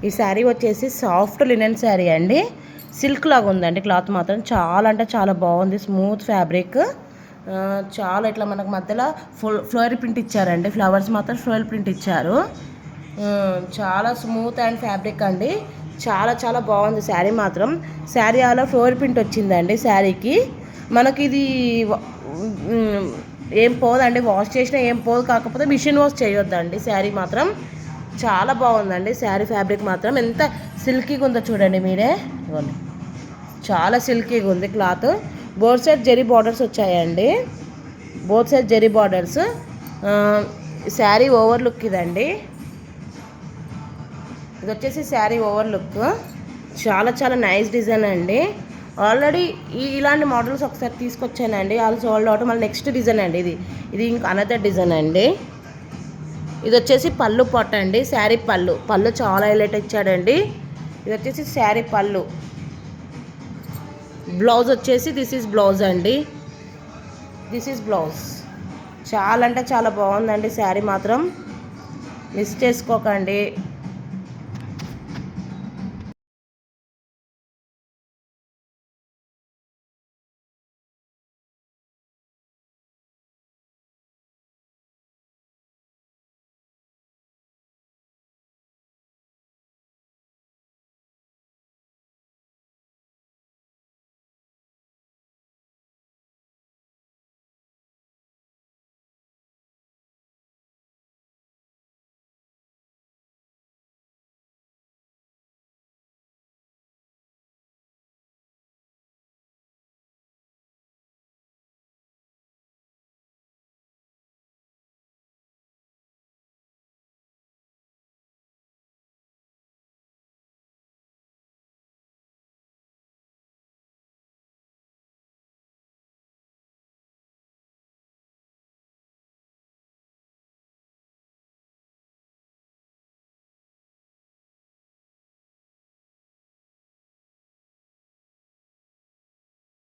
ఈ శారీ వచ్చేసి soft linen sari అండి. సిల్క్ లాగా ఉందండి క్లాత్ మాత్రం. చాలా అంటే చాలా బాగుంది. Smooth fabric. చాలా ఇట్లా మనకు మధ్యలో ఫ్లోరల్ ప్రింట్ ఇచ్చారండి. ఫ్లవర్స్ మాత్రం ఫ్లోరల్ ప్రింట్ ఇచ్చారు. చాలా స్మూత్ అండ్ ఫ్యాబ్రిక్ అండి. చాలా చాలా బాగుంది శారీ మాత్రం. శారీ అలా ఫ్లోరల్ ప్రింట్ వచ్చిందండి శారీకి. మనకి ఇది ఏం పోదండి, వాష్ చేసినా ఏం పోదు. కాకపోతే మిషన్ వాష్ చేయొద్దండి. శారీ మాత్రం చాలా బాగుందండి. శారీ ఫ్యాబ్రిక్ మాత్రం ఎంత సిల్కీగా ఉందో చూడండి మీరే. చాలా సిల్కీగా ఉంది cloth. Both side zari borders వచ్చాయండి. Both side zari borders. Sari over look ఇదండి. ఇది వచ్చేసి శారీ ఓవర్ లుక్. చాలా చాలా నైస్ డిజైన్ అండి. ఆల్రెడీ ఇలాంటి మోడల్స్ ఒకసారి తీసుకొచ్చానండి. All sold out. మళ్ళీ నెక్స్ట్ డిజైన్ అండి ఇది ఇంకా అనదర్ డిజైన్ అండి. ఇది వచ్చేసి పళ్ళు పాట అండి. శారీ పళ్ళు చాలా హైలైట్ ఇచ్చాడండి. ఇది వచ్చేసి శారీ పళ్ళు. బ్లౌజ్ వచ్చేసి దిస్ ఈజ్ బ్లౌజ్ అండి. This is blouse. చాలా అంటే చాలా బాగుందండి శారీ మాత్రం. మిస్ చేసుకోకండి.